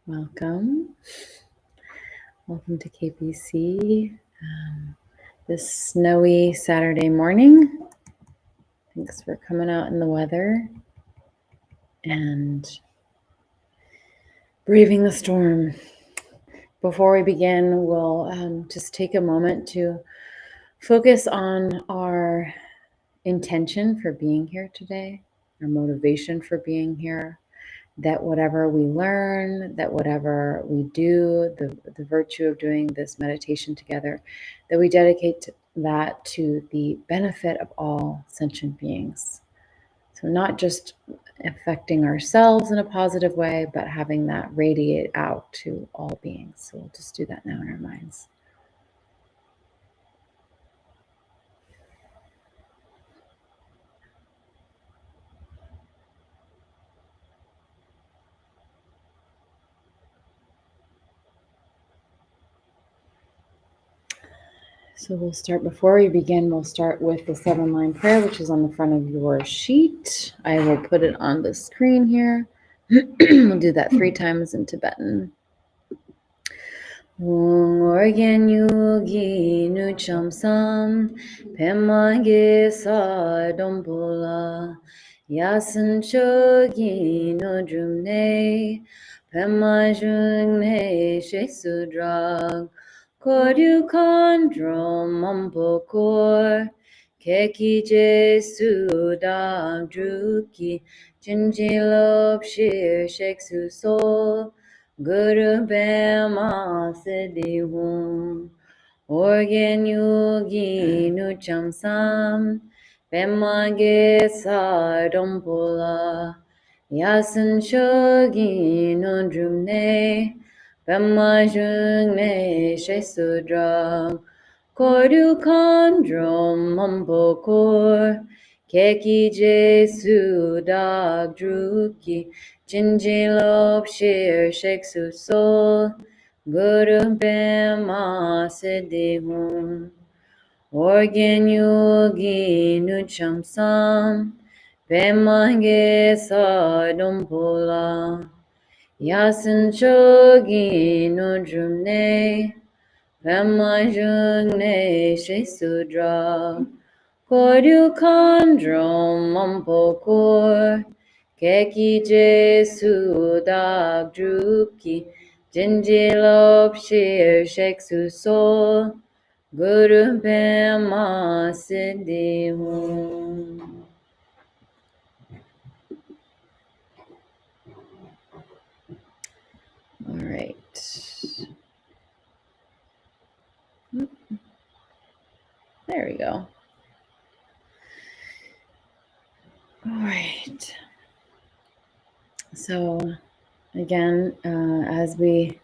Welcome. Welcome to KPC. This snowy Saturday morning. Thanks for coming out in the weather and braving the storm. Before we begin, we'll just take a moment to focus on our intention for being here today, our motivation for being here, that whatever we learn, that whatever we do, the virtue of doing this meditation together, that we dedicate that to the benefit of all sentient beings. So not just affecting ourselves in a positive way, but having that radiate out to all beings. So we'll just do that now in our minds. So before we begin, we'll start with the 7-line prayer, which is on the front of your sheet. I will put it on the screen here. We'll do that 3 times in Tibetan. Organ yugi nu chamsam pemage sa dombola yasan chogi no drumne pemajungne shesudrag Koryu kondro mampokor keki jesu dag druki jinjilop shir sheksu sol Guru Bema Siddhi Hum Organ Yogi Nucham Sam Bema Gesa Dompola Yasan Shogi No Drumne Bema Jungne Shesudra Kordu Kondrom Mambo Kor Keki Jesu Dag Druki Jinjilop Shir Sheksu Sol Guru Bema Siddhi Hum Organ Yogi Nucham Sam Bema Gesa Dompola Yasan Chogi No Drumne Bema Jungne Shesudra Koryu Kondrom Mampokor Keki Jesu Dag Druki Jinjilop Shir Sheksu Sol Guru Bema Siddhi Hum. All right. There we go. All right. So again, as we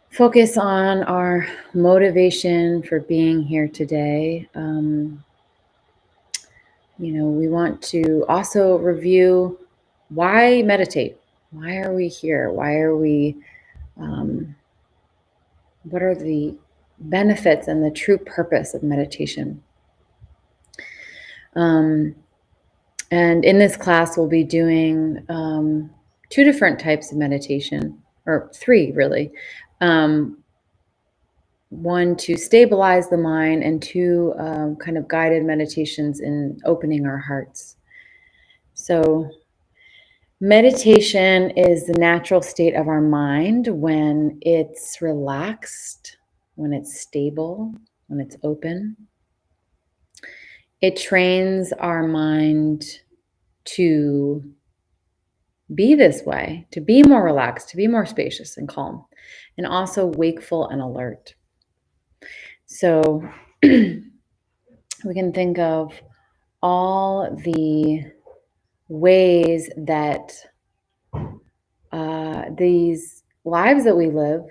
focus on our motivation for being here today, we want to also review why meditate. Why are we here? Why are we, what are the benefits and the true purpose of meditation? And in this class, we'll be doing 2 different types of meditation, or 3 really. 1 to stabilize the mind, and 2 kind of guided meditations in opening our hearts. So meditation is the natural state of our mind when it's relaxed, when it's stable, when it's open. It trains our mind to be this way, to be more relaxed, to be more spacious and calm, and also wakeful and alert. So we can think of all the ways that these lives that we live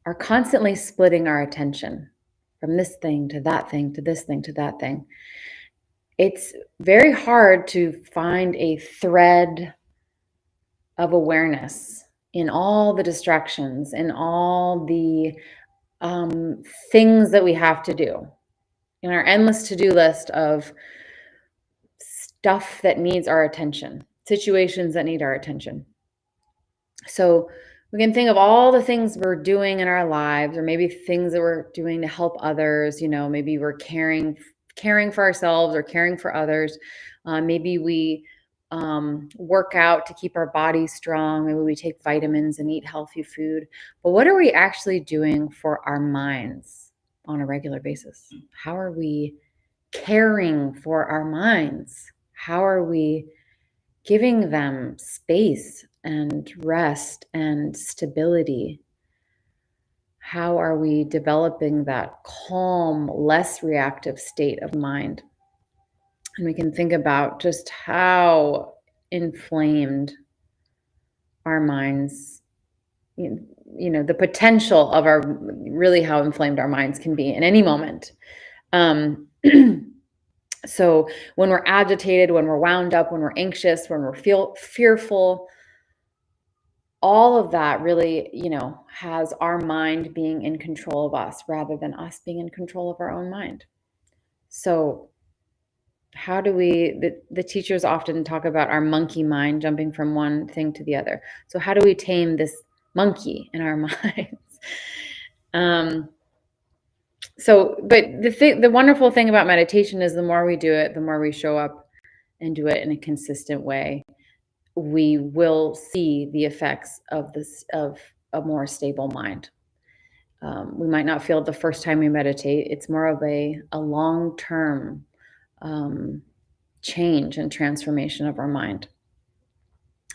are constantly splitting our attention from this thing to that thing, to this thing, to that thing. It's very hard to find a thread of awareness in all the distractions, in all the things that we have to do, in our endless to-do list of stuff that needs our attention. situations that need our attention. So we can think of all the things we're doing in our lives, or maybe things that we're doing to help others. Maybe we're caring for ourselves or caring for others. Maybe we work out to keep our bodies strong. Maybe we take vitamins and eat healthy food. But what are we actually doing for our minds on a regular basis? How are we caring for our minds? How are we giving them space and rest and stability? How are we developing that calm, less reactive state of mind? And we can think about just how inflamed our minds, the potential of how inflamed our minds can be in any moment. So when we're agitated, when we're wound up, when we're anxious, when we're fearful, all of that really, has our mind being in control of us rather than us being in control of our own mind. So how do the teachers often talk about our monkey mind jumping from one thing to the other. So how do we tame this monkey in our minds? But the wonderful thing about meditation is the more we do it, the more we show up and do it in a consistent way, we will see the effects of a more stable mind. We might not feel it the first time we meditate. It's more of a long-term change and transformation of our mind.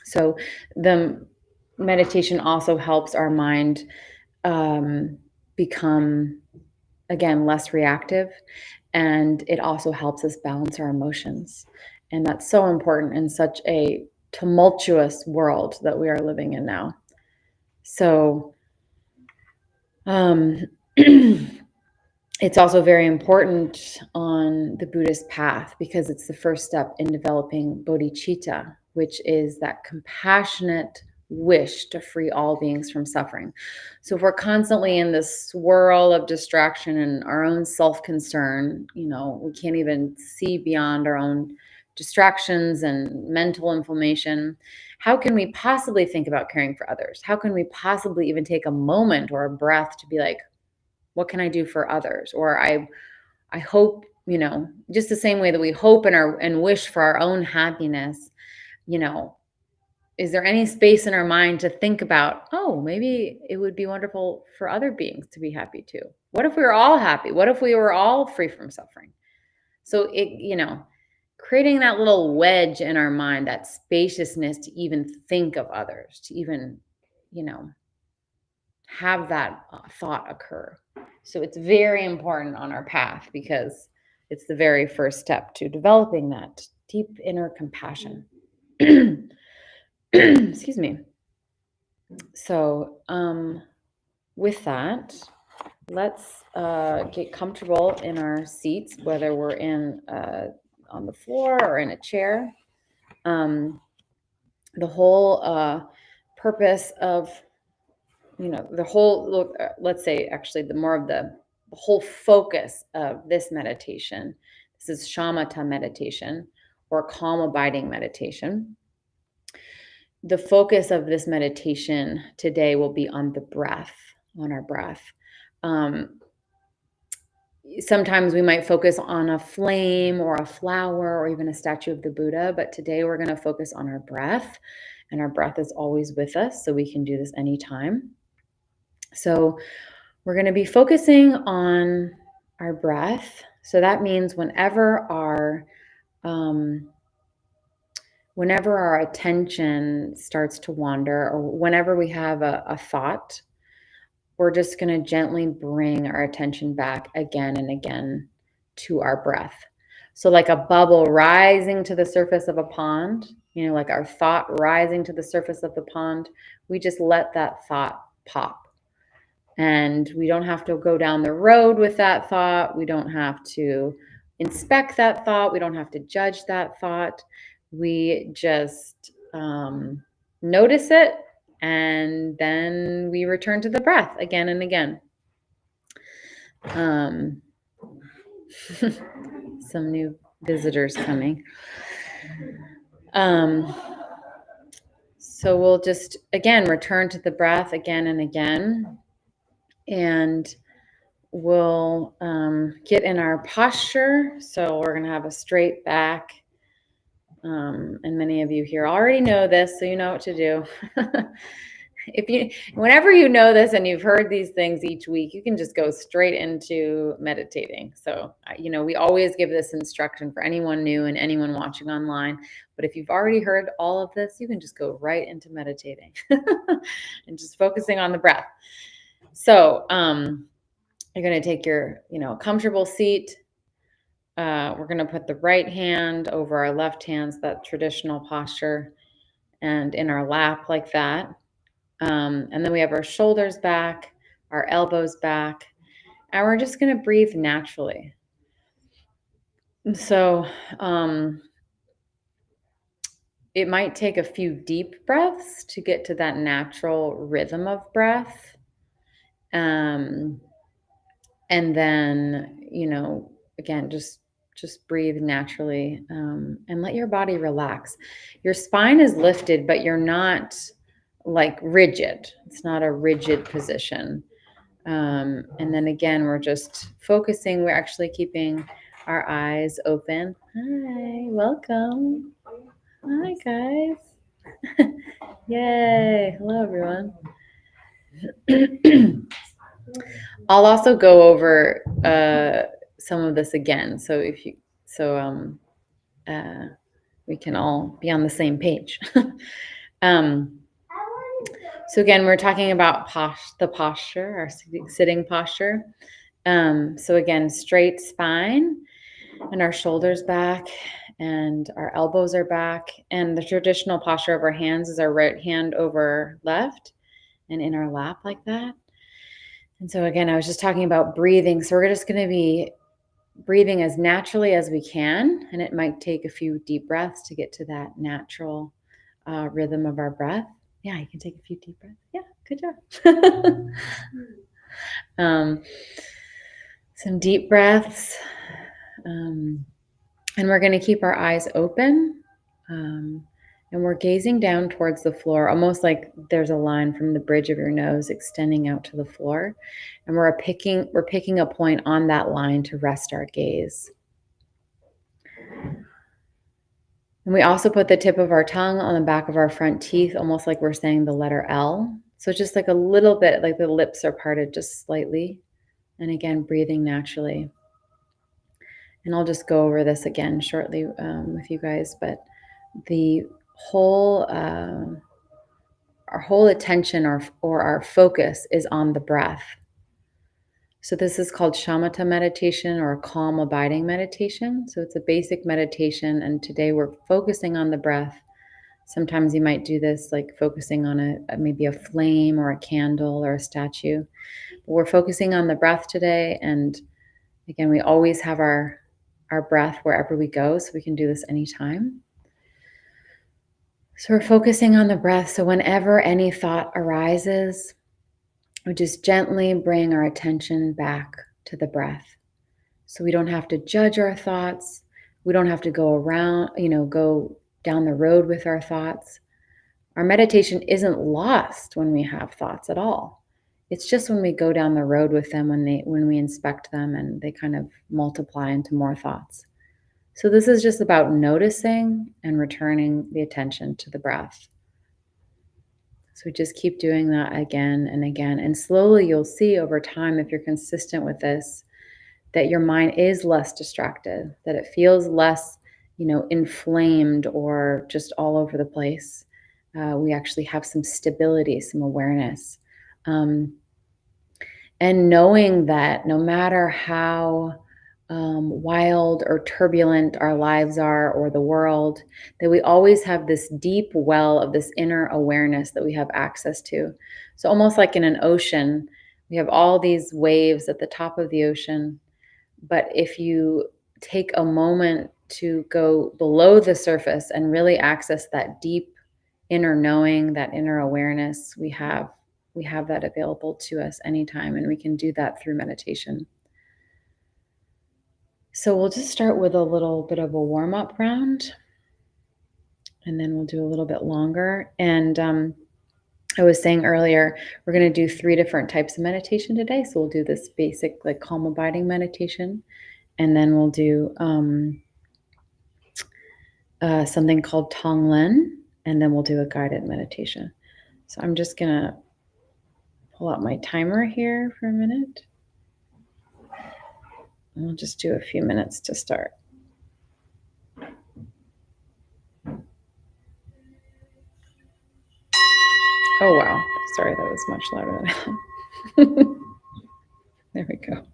So the meditation also helps our mind become, again, less reactive, and it also helps us balance our emotions. And that's so important in such a tumultuous world that we are living in now. So it's also very important on the Buddhist path because it's the first step in developing bodhicitta, which is that compassionate wish to free all beings from suffering. So if we're constantly in this swirl of distraction and our own self-concern, we can't even see beyond our own distractions and mental inflammation. How can we possibly think about caring for others? How can we possibly even take a moment or a breath to be like, what can I do for others? Or I hope, just the same way that we hope and wish for our own happiness, is there any space in our mind to think about, oh, maybe it would be wonderful for other beings to be happy too? What if we were all happy? What if we were all free from suffering? So creating that little wedge in our mind, that spaciousness to even think of others, to even, have that thought occur. So it's very important on our path because it's the very first step to developing that deep inner compassion. Excuse me. So with that, let's get comfortable in our seats, whether we're on the floor or in a chair. The whole purpose of let's say actually the whole focus of this meditation, this is Shamatha meditation or calm abiding meditation. The focus of this meditation today will be on the breath, on our breath. Sometimes we might focus on a flame or a flower or even a statue of the Buddha, but today we're going to focus on our breath, and our breath is always with us, so we can do this anytime. So we're going to be focusing on our breath. So that means whenever our attention starts to wander, or whenever we have a thought, we're just going to gently bring our attention back again and again to our breath. So like a bubble rising to the surface of a pond, like our thought rising to the surface of the pond, we just let that thought pop. And we don't have to go down the road with that thought. We don't have to inspect that thought. We don't have to judge that thought. We just notice it, and then we return to the breath again and again. Some new visitors coming. So we'll just, again, return to the breath again and again. And we'll get in our posture. So we're going to have a straight back. And many of you here already know this, so you know what to do. Whenever you know this and you've heard these things each week, you can just go straight into meditating. So, we always give this instruction for anyone new and anyone watching online. But if you've already heard all of this, you can just go right into meditating and just focusing on the breath. So, you're going to take your, comfortable seat. We're going to put the right hand over our left hand, that traditional posture, and in our lap like that. And then we have our shoulders back, our elbows back, and we're just going to breathe naturally. So it might take a few deep breaths to get to that natural rhythm of breath. And then, again, just breathe naturally, and let your body relax. Your spine is lifted, but you're not like rigid. It's not a rigid position. And then again, we're just focusing. We're actually keeping our eyes open. Hi, welcome. Hi, guys. Yay. Hello, everyone. I'll also go over some of this again. So we can all be on the same page. So again, we're talking about the posture, our sitting posture. So again, straight spine and our shoulders back and our elbows are back. And the traditional posture of our hands is our right hand over left and in our lap like that. And so again, I was just talking about breathing. So we're just going to be breathing as naturally as we can. And it might take a few deep breaths to get to that natural rhythm of our breath. Yeah, you can take a few deep breaths. Yeah, good job. Some deep breaths. And we're going to keep our eyes open. And we're gazing down towards the floor, almost like there's a line from the bridge of your nose extending out to the floor. And we're picking a point on that line to rest our gaze. And we also put the tip of our tongue on the back of our front teeth, almost like we're saying the letter L. So just like a little bit, like the lips are parted just slightly. And again, breathing naturally. And I'll just go over this again shortly with you guys. But the whole, our whole attention or our focus is on the breath. So this is called Shamatha meditation or a calm abiding meditation. So it's a basic meditation. And today we're focusing on the breath. Sometimes you might do this like focusing on maybe a flame or a candle or a statue. But we're focusing on the breath today. And again, we always have our breath wherever we go. So we can do this anytime. So we're focusing on the breath. So whenever any thought arises, we just gently bring our attention back to the breath. So we don't have to judge our thoughts. We don't have to go around, go down the road with our thoughts. Our meditation isn't lost when we have thoughts at all. It's just when we go down the road with them, when we inspect them and they kind of multiply into more thoughts. So this is just about noticing and returning the attention to the breath. So we just keep doing that again and again. And slowly you'll see over time, if you're consistent with this, that your mind is less distracted, that it feels less, inflamed or just all over the place. We actually have some stability, some awareness. And knowing that no matter how wild or turbulent our lives are or the world, that we always have this deep well of this inner awareness that we have access to. So almost like in an ocean, we have all these waves at the top of the ocean. But if you take a moment to go below the surface and really access that deep inner knowing, that inner awareness, we have that available to us anytime, and we can do that through meditation. So we'll just start with a little bit of a warm-up round. and then we'll do a little bit longer. And I was saying earlier, we're going to do 3 different types of meditation today. So we'll do this basic, like, calm abiding meditation, and then we'll do something called Tonglen, and then we'll do a guided meditation. So I'm just going to pull out my timer here for a minute. And we'll just do a few minutes to start. Oh, wow. Sorry, that was much louder than that. There we go.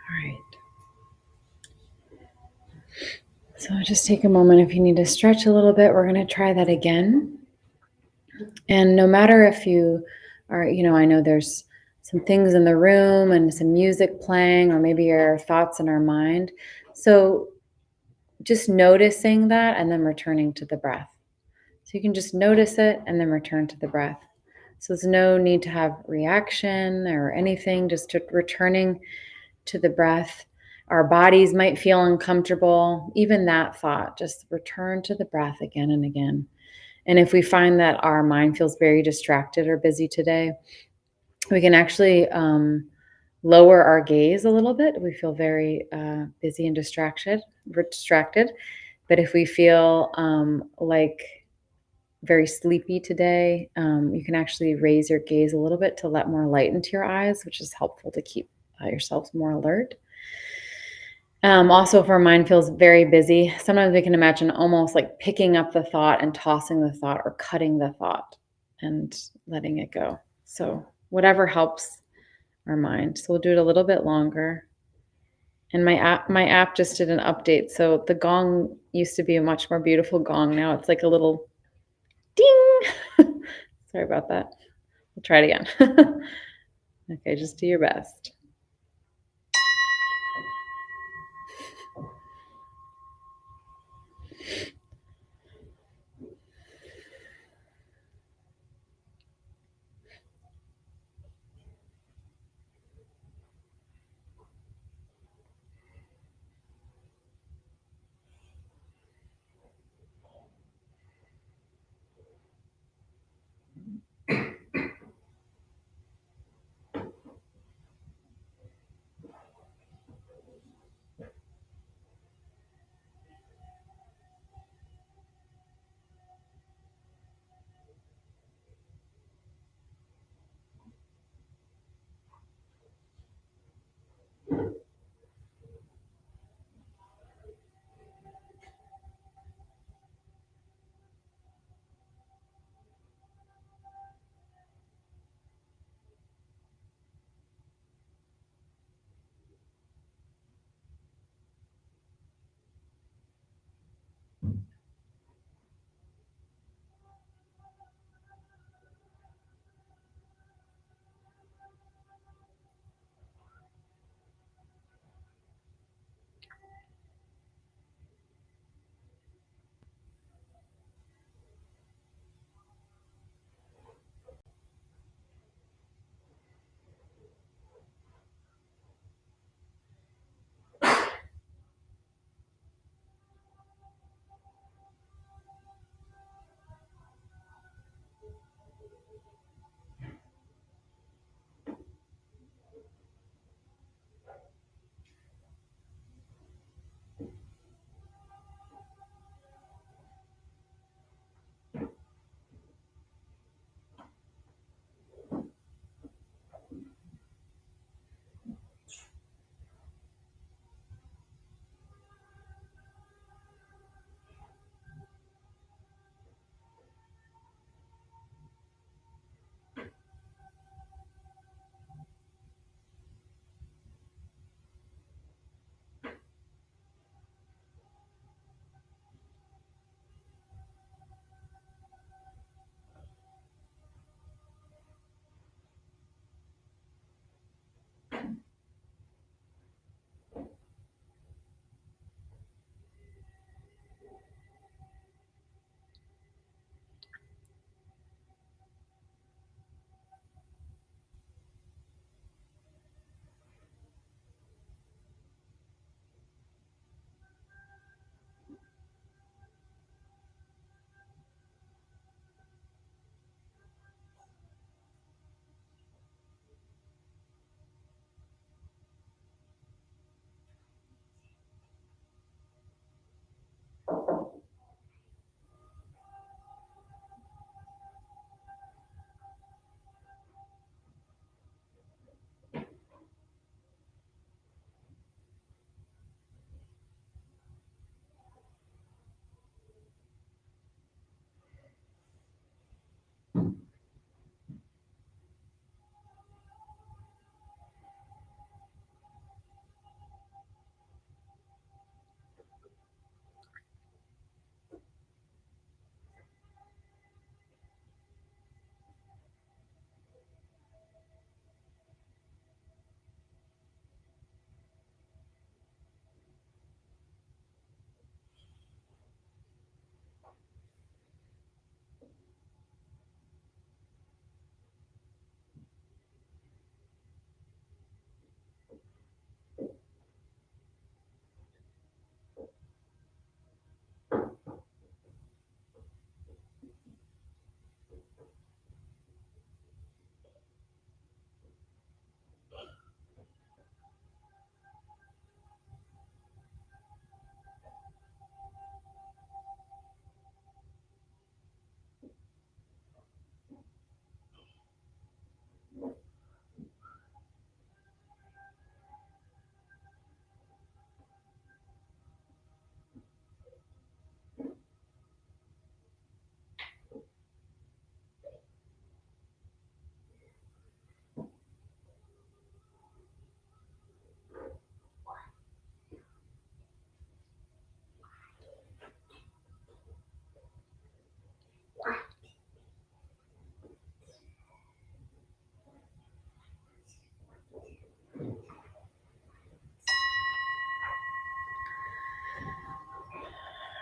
All right. So just take a moment if you need to stretch a little bit. We're going to try that again. And no matter if you are, I know there's some things in the room and some music playing, or maybe your thoughts in our mind. So just noticing that and then returning to the breath. So you can just notice it and then return to the breath. So there's no need to have reaction or anything, just returning to the breath. Our bodies might feel uncomfortable. Even that thought, just return to the breath again and again. And if we find that our mind feels very distracted or busy today, we can actually lower our gaze a little bit. We feel very busy and distracted. But if we feel like very sleepy today, you can actually raise your gaze a little bit to let more light into your eyes, which is helpful to keep yourselves more alert. Also, if our mind feels very busy, sometimes we can imagine almost like picking up the thought and tossing the thought, or cutting the thought and letting it go. So whatever helps our mind. So we'll do it a little bit longer. And my app just did an update. So the gong used to be a much more beautiful gong. Now it's like a little ding. Sorry about that. We'll try it again. Okay, just do your best.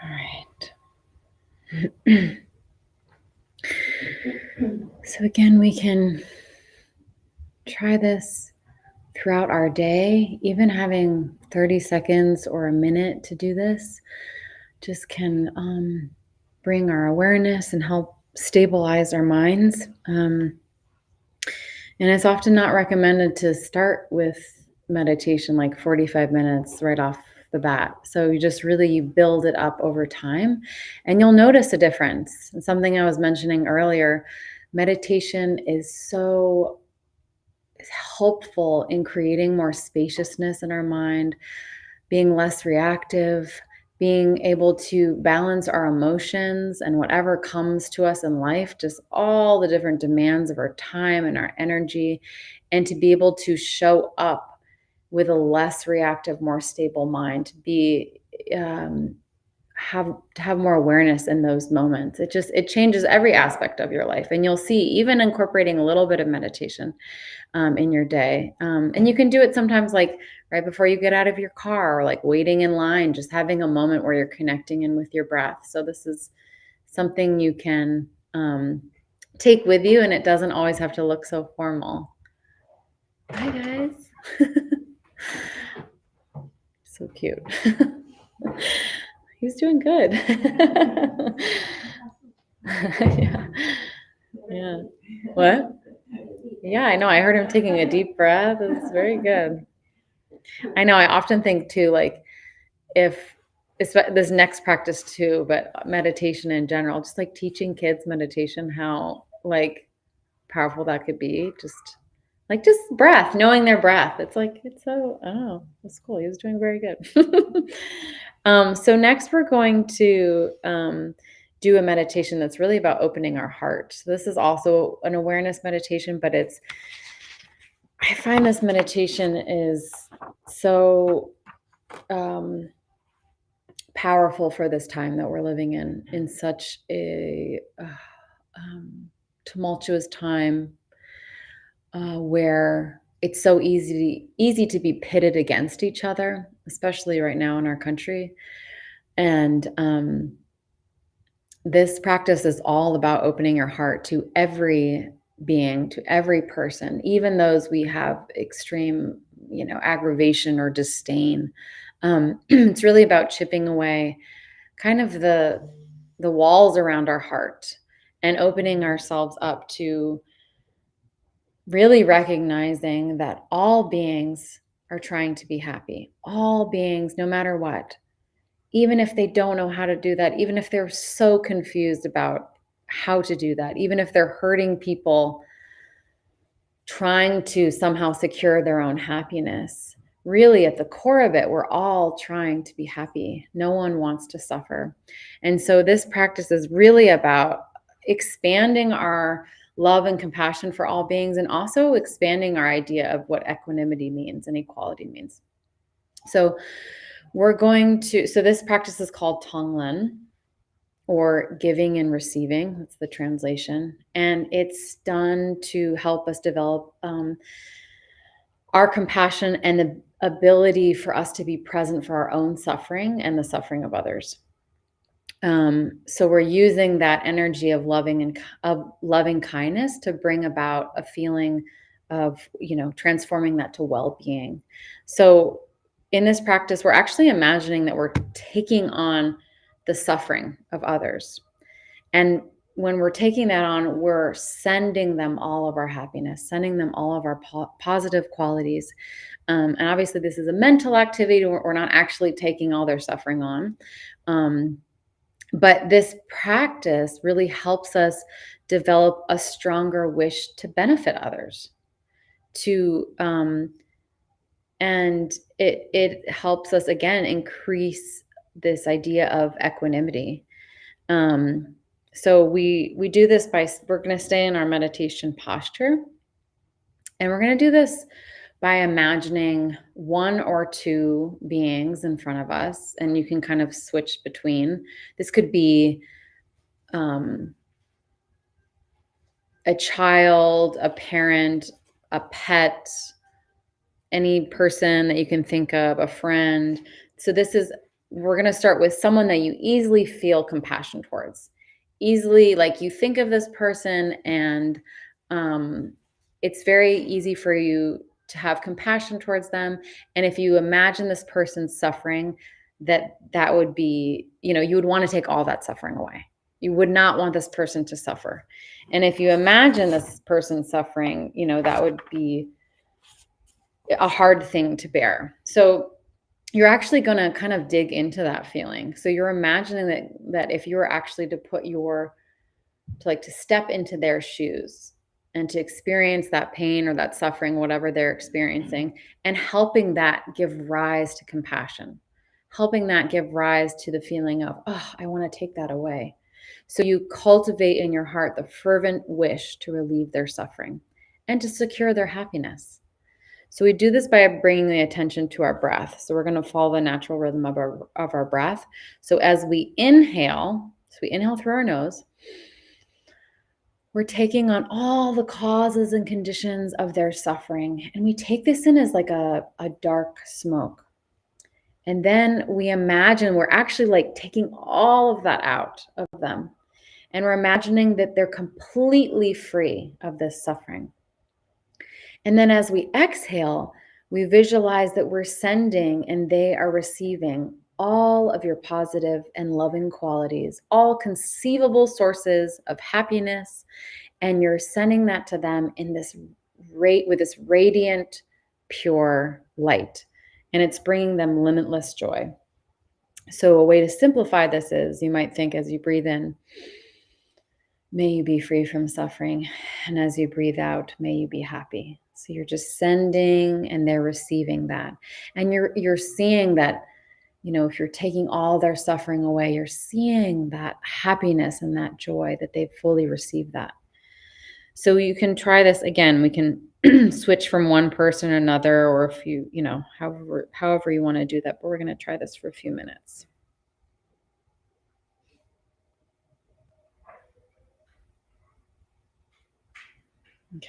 All right. So again, we can try this throughout our day. Even having 30 seconds or a minute to do this just can bring our awareness and help stabilize our minds. And it's often not recommended to start with meditation like 45 minutes right off the bat. So you build it up over time and you'll notice a difference. And something I was mentioning earlier, meditation is so helpful in creating more spaciousness in our mind, being less reactive, being able to balance our emotions and whatever comes to us in life, just all the different demands of our time and our energy, and to be able to show up with a less reactive, more stable mind, um, have more awareness in those moments. It changes every aspect of your life, and you'll see even incorporating a little bit of meditation in your day. And you can do it sometimes like right before you get out of your car or like waiting in line, just having a moment where you're connecting in with your breath. So this is something you can take with you, and it doesn't always have to look so formal. Hi, guys. So cute. He's doing good. Yeah. Yeah. What? Yeah, I know. I heard him taking a deep breath. It's very good. I know. I often think too, like if it's this next practice too, but meditation in general, just like teaching kids meditation, how like powerful that could be. Just breath, knowing their breath. It's so, oh, that's cool. He was doing very good. So next we're going to do a meditation that's really about opening our heart. So this is also an awareness meditation, but I find this meditation is so powerful for this time that we're living in such a tumultuous time where it's so easy to be pitted against each other, especially right now in our country. And this practice is all about opening your heart to every being, to every person, even those we have extreme, aggravation or disdain. It's really about chipping away kind of the walls around our heart and opening ourselves up to really recognizing that all beings are trying to be happy. All beings, no matter what, even if they don't know how to do that, even if they're so confused about how to do that, even if they're hurting people trying to somehow secure their own happiness, really at the core of it, we're all trying to be happy. No one wants to suffer. And so this practice is really about expanding our love and compassion for all beings, and also expanding our idea of what equanimity means and equality means. So this practice is called Tonglen, or giving and receiving. That's the translation. And it's done to help us develop our compassion and the ability for us to be present for our own suffering and the suffering of others. So we're using that energy of loving kindness to bring about a feeling of, transforming that to well-being. So in this practice, we're actually imagining that we're taking on the suffering of others. And when we're taking that on, we're sending them all of our happiness, sending them all of our positive qualities. And obviously, this is a mental activity. We're not actually taking all their suffering on. But this practice really helps us develop a stronger wish to benefit others. And it helps us, again, increase this idea of equanimity. So we do this we're going to stay in our meditation posture, and we're going to do this by imagining one or two beings in front of us, and you can kind of switch between. This could be a child, a parent, a pet, any person that you can think of, a friend. So we're going to start with someone that you easily feel compassion towards. Easily, like you think of this person, and it's very easy for you to have compassion towards them. And if you imagine this person suffering, that would be, you would want to take all that suffering away. You would not want this person to suffer. And if you imagine this person suffering, that would be a hard thing to bear. So you're actually going to kind of dig into that feeling. So you're imagining that if you were actually to step into their shoes and to experience that pain or that suffering, whatever they're experiencing, and helping that give rise to compassion, helping that give rise to the feeling of, oh, I want to take that away. So you cultivate in your heart the fervent wish to relieve their suffering and to secure their happiness. So we do this by bringing the attention to our breath. So we're going to follow the natural rhythm of our breath. So as we inhale through our nose, we're taking on all the causes and conditions of their suffering. And we take this in as like a dark smoke. And then we imagine we're actually like taking all of that out of them. And we're imagining that they're completely free of this suffering. And then as we exhale, we visualize that we're sending and they are receiving all of your positive and loving qualities, all conceivable sources of happiness, and you're sending that to them in this with this radiant, pure light, and it's bringing them limitless joy. So a way to simplify this is, you might think as you breathe in, may you be free from suffering, and as you breathe out, may you be happy. So you're just sending and they're receiving that. And you're seeing that, if you're taking all their suffering away, you're seeing that happiness and that joy that they've fully received that. So you can try this again. We can switch from one person to another, or if you, however you want to do that. But we're going to try this for a few minutes. Okay.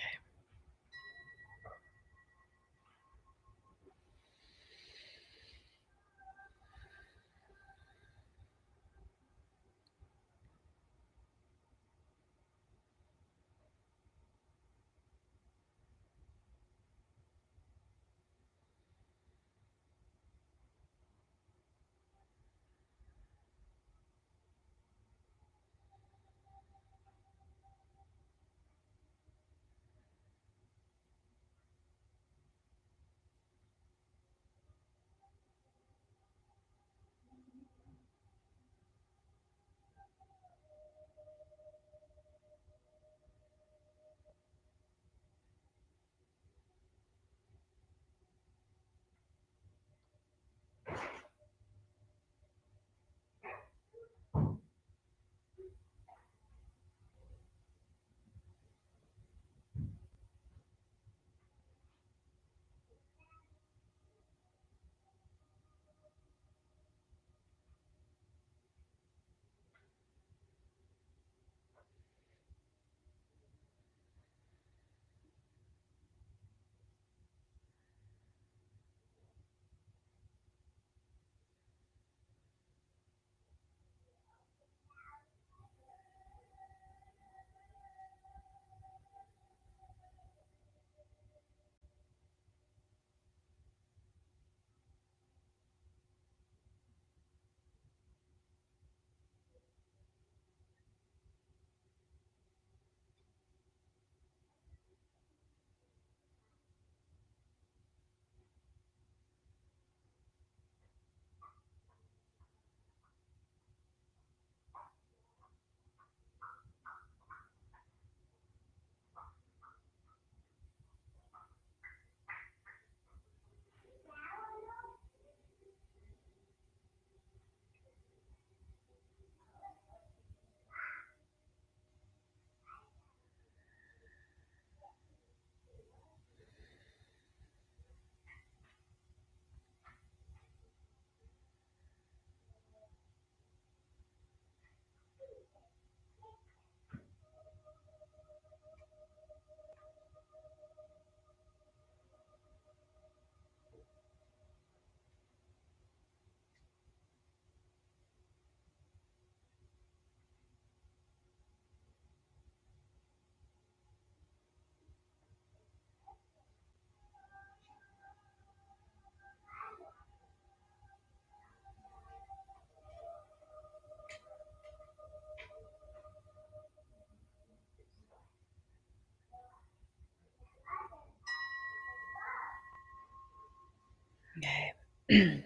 Okay.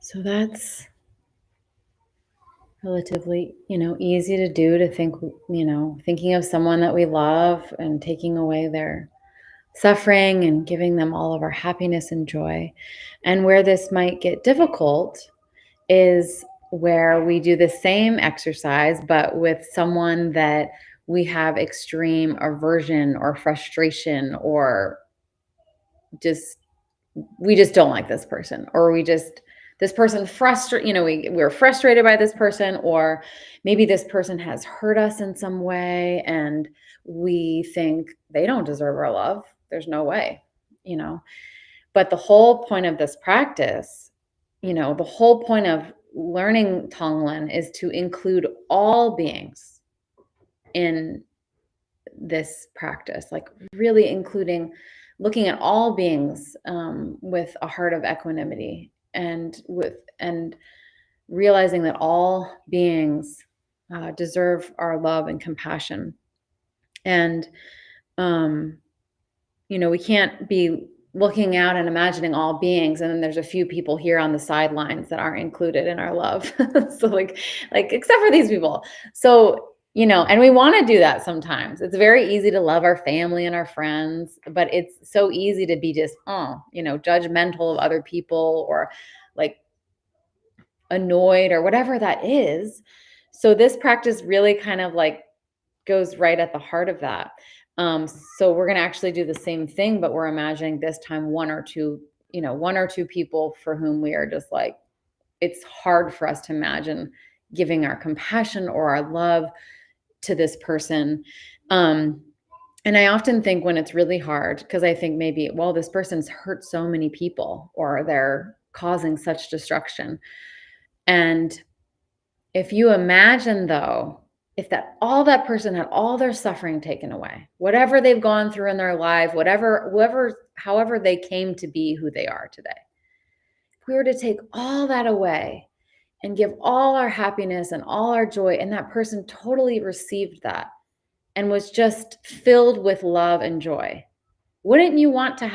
So that's relatively, easy to do, to think, thinking of someone that we love and taking away their suffering and giving them all of our happiness and joy. And where this might get difficult is where we do the same exercise, but with someone that we have extreme aversion or frustration, or just we just don't like this person, or this person frustrate, we're frustrated by this person, or maybe this person has hurt us in some way and we think they don't deserve our love. There's no way, you know. But the whole point of this practice, the whole point of learning Tonglen is to include all beings in this practice, like really including, looking at all beings with a heart of equanimity, and realizing that all beings deserve our love and compassion. And we can't be looking out and imagining all beings, and then there's a few people here on the sidelines that aren't included in our love. So like except for these people. So, and we want to do that sometimes. It's very easy to love our family and our friends, but it's so easy to be just judgmental of other people, or like annoyed, or whatever that is. So this practice really kind of like goes right at the heart of that. So we're going to actually do the same thing, but we're imagining this time one or two people for whom we are just like, it's hard for us to imagine giving our compassion or our love to this person. And I often think when it's really hard, because I think maybe, well, this person's hurt so many people, or they're causing such destruction. And if you imagine, though, if that all that person had all their suffering taken away, whatever they've gone through in their life, however they came to be who they are today, if we were to take all that away and give all our happiness and all our joy, and that person totally received that and was just filled with love and joy, wouldn't you want to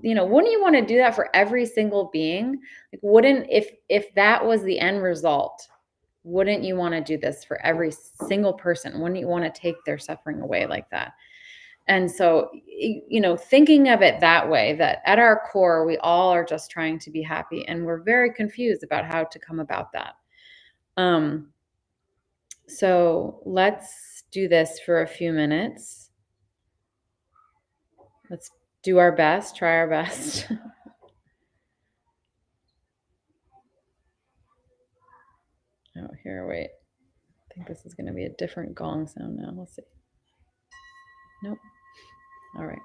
wouldn't you want to do that for every single being? Like, if that was the end result, wouldn't you want to do this for every single person? Wouldn't you want to take their suffering away like that? And so, thinking of it that way, that at our core, we all are just trying to be happy, and we're very confused about how to come about that. So let's do this for a few minutes. Let's do our best, try our best. Oh, here, wait. I think this is going to be a different gong sound now. Let's see. Nope. All right.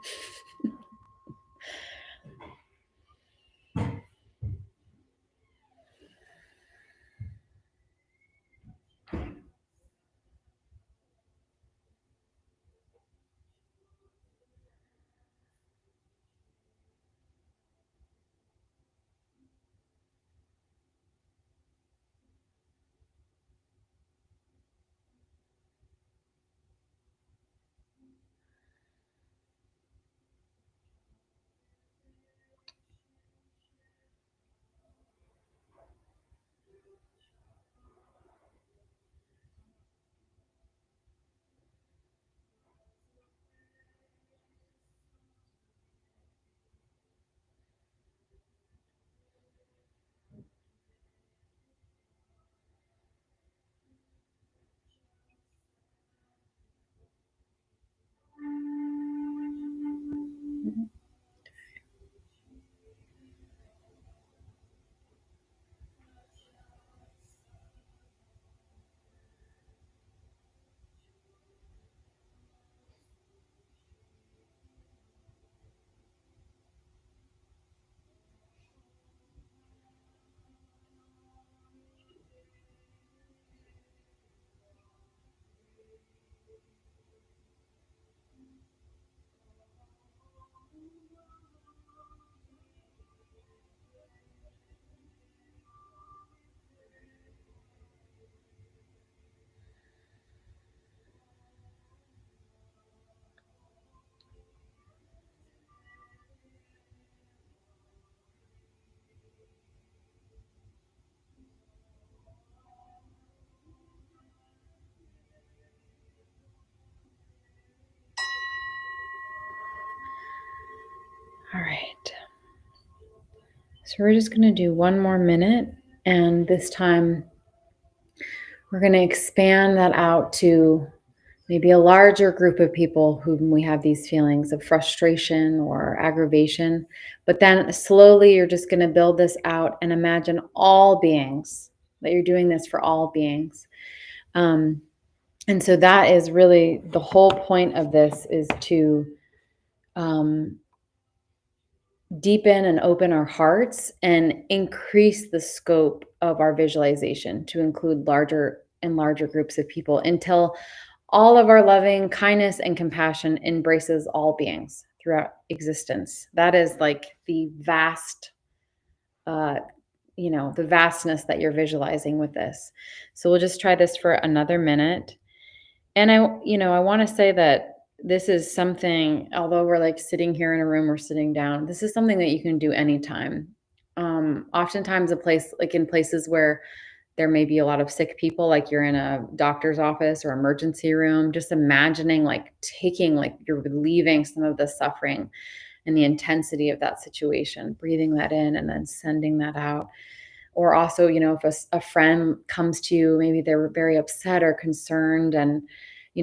All right. So we're just going to do one more minute. And this time we're going to expand that out to maybe a larger group of people whom we have these feelings of frustration or aggravation. But then slowly you're just going to build this out and imagine all beings, that you're doing this for all beings. And so that is really the whole point of this, is to deepen and open our hearts and increase the scope of our visualization to include larger and larger groups of people until all of our loving kindness and compassion embraces all beings throughout existence. That is like the vast, the vastness that you're visualizing with this. So we'll just try this for another minute. And I want to say that this is something, although we're like sitting here in a room or sitting down, this is something that you can do anytime. Oftentimes in places where there may be a lot of sick people, like you're in a doctor's office or emergency room, just imagining like taking, like you're relieving some of the suffering and the intensity of that situation, breathing that in and then sending that out. Or also, if a friend comes to you, maybe they're very upset or concerned. And,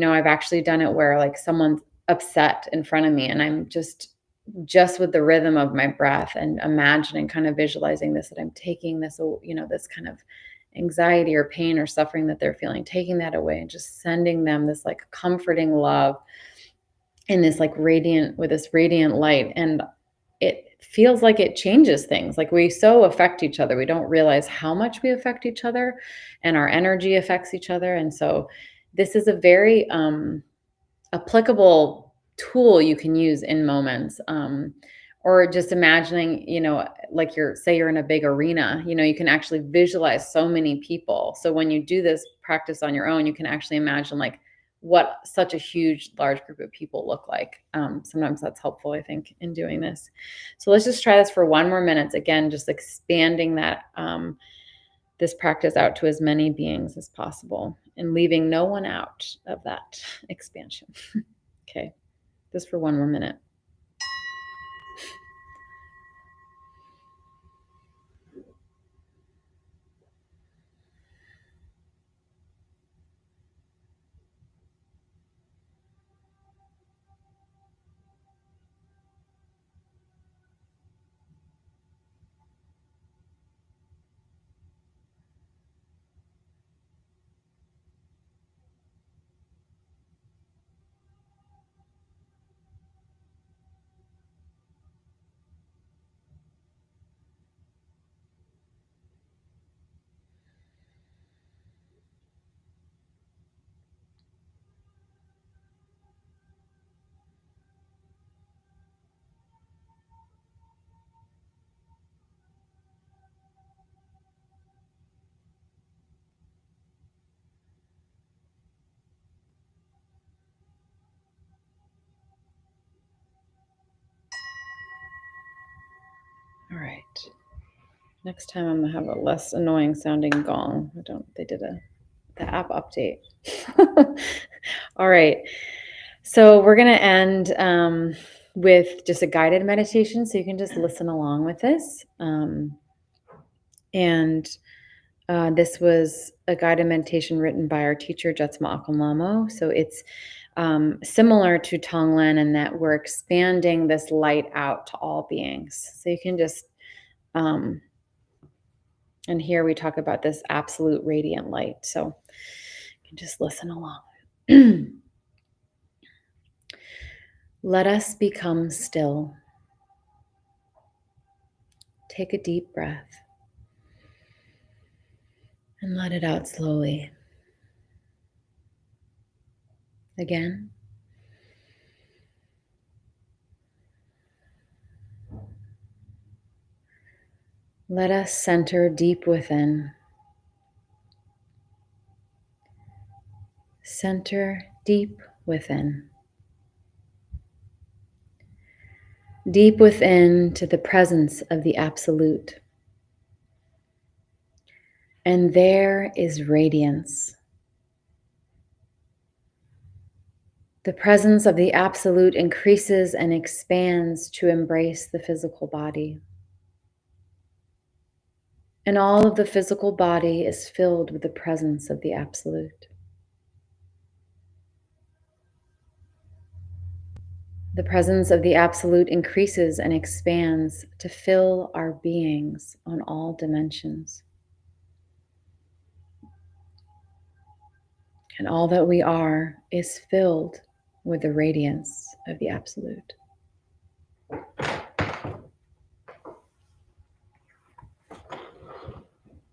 I've actually done it where like someone's upset in front of me and I'm just with the rhythm of my breath and imagining, kind of visualizing this, that I'm taking this, this kind of anxiety or pain or suffering that they're feeling, taking that away and just sending them this like comforting love in this like with this radiant light. And it feels like it changes things. Like we so affect each other. We don't realize how much we affect each other, and our energy affects each other. And so this is a very applicable tool you can use in moments. Or just imagining, like you're in a big arena, you can actually visualize so many people. So when you do this practice on your own, you can actually imagine like what such a huge, large group of people look like. Sometimes that's helpful, I think, in doing this. So let's just try this for one more minute. Again, just expanding that, this practice out to as many beings as possible and leaving no one out of that expansion. Okay, just for one more minute. All right. Next time I'm gonna have a less annoying sounding gong. They did the app update. All right. So we're gonna end with just a guided meditation, so you can just listen along with this. This was a guided meditation written by our teacher Jetsunma. So it's similar to Tonglen in that we're expanding this light out to all beings. So you can just and here we talk about this absolute radiant light. So you can just listen along. Let us become still. Take a deep breath and let it out slowly. Again. Let us center deep within. Center deep within. Deep within to the presence of the Absolute. And there is radiance. The presence of the Absolute increases and expands to embrace the physical body. And all of the physical body is filled with the presence of the Absolute. The presence of the Absolute increases and expands to fill our beings on all dimensions. And all that we are is filled with the radiance of the Absolute.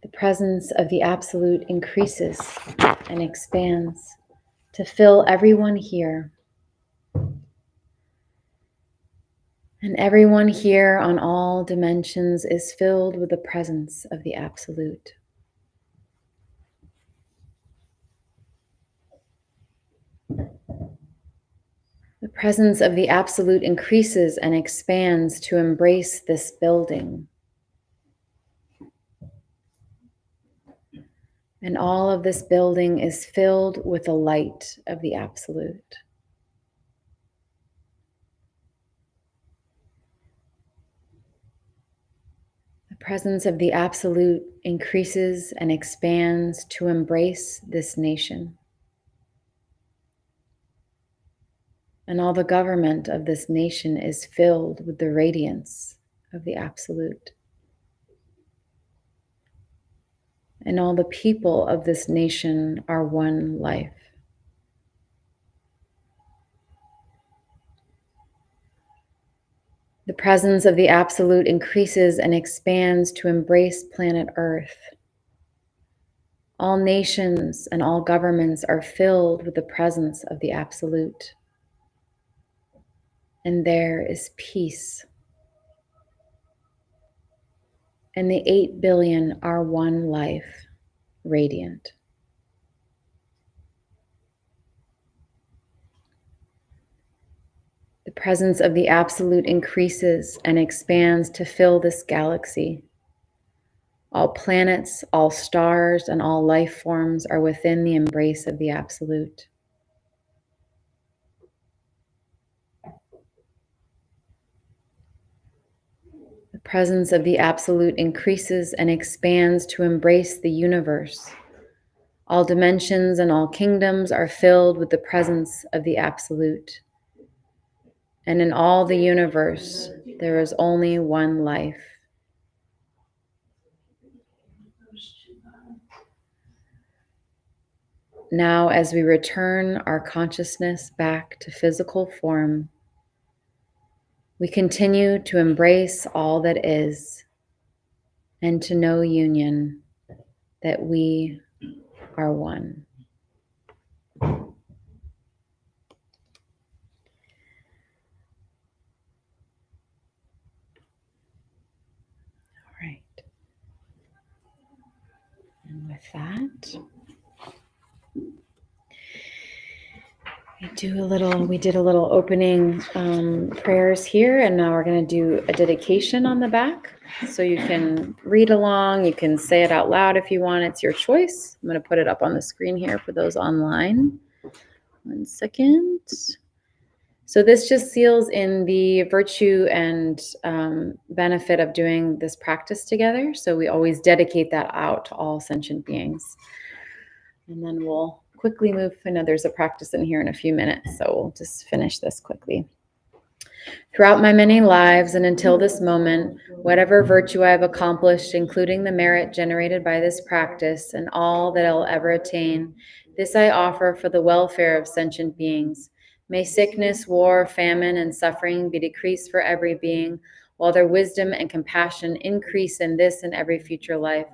The presence of the Absolute increases and expands to fill everyone here. And everyone here on all dimensions is filled with the presence of the Absolute. The presence of the Absolute increases and expands to embrace this building. And all of this building is filled with the light of the Absolute. The presence of the Absolute increases and expands to embrace this nation. And all the government of this nation is filled with the radiance of the Absolute. And all the people of this nation are one life. The presence of the Absolute increases and expands to embrace planet Earth. All nations and all governments are filled with the presence of the Absolute. And there is peace. And the 8 billion are one life, radiant. The presence of the Absolute increases and expands to fill this galaxy. All planets, all stars, and all life forms are within the embrace of the Absolute. The presence of the Absolute increases and expands to embrace the universe. All dimensions and all kingdoms are filled with the presence of the Absolute. And in all the universe, there is only one life. Now, as we return our consciousness back to physical form, we continue to embrace all that is and to know union, that we are one. All right. And with that, we did a little opening prayers here, and now we're going to do a dedication on the back. So you can read along, you can say it out loud if you want, it's your choice. I'm going to put it up on the screen here for those online. 1 second. So this just seals in the virtue and benefit of doing this practice together. So we always dedicate that out to all sentient beings. And then we'll quickly move. I know there's a practice in here in a few minutes, so we'll just finish this quickly. Throughout my many lives and until this moment, whatever virtue I have accomplished, including the merit generated by this practice and all that I'll ever attain, this I offer for the welfare of sentient beings. May sickness, war, famine, and suffering be decreased for every being, while their wisdom and compassion increase in this and every future life.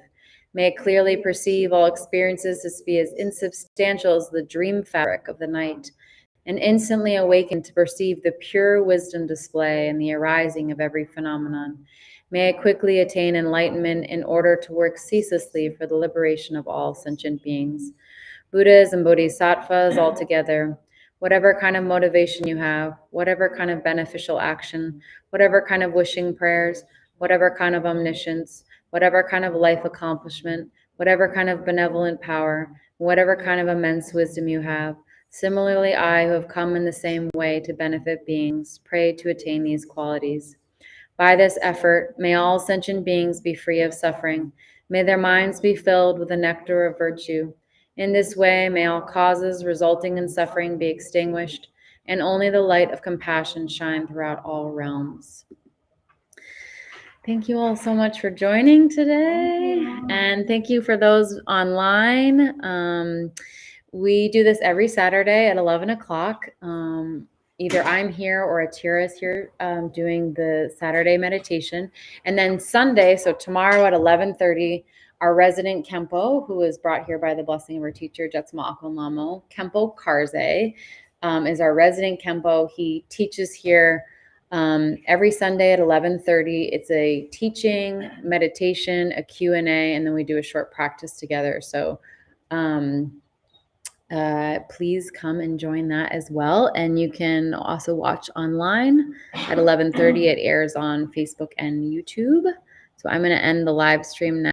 May I clearly perceive all experiences to be as insubstantial as the dream fabric of the night, and instantly awaken to perceive the pure wisdom display and the arising of every phenomenon. May I quickly attain enlightenment in order to work ceaselessly for the liberation of all sentient beings. Buddhas and Bodhisattvas all together, whatever kind of motivation you have, whatever kind of beneficial action, whatever kind of wishing prayers, whatever kind of omniscience, whatever kind of life accomplishment, whatever kind of benevolent power, whatever kind of immense wisdom you have, Similarly, I, who have come in the same way to benefit beings, pray to attain these qualities. By this effort, may all sentient beings be free of suffering. May their minds be filled with the nectar of virtue. In this way, may all causes resulting in suffering be extinguished, and only the light of compassion shine throughout all realms. Thank you all so much for joining today. And thank you for those online. We do this every Saturday at 11 o'clock. Either I'm here or Atira is here doing the Saturday meditation. And then Sunday, so tomorrow at 11:30, our resident Kempo, who is brought here by the blessing of our teacher, Jetsunma Lamo, Kempo Karze, is our resident Kempo. He teaches here every Sunday at 11:30. It's a teaching, meditation, a Q&A, and then we do a short practice together. So please come and join that as well. And you can also watch online at 11:30. It airs on Facebook and YouTube. So I'm going to end the live stream now.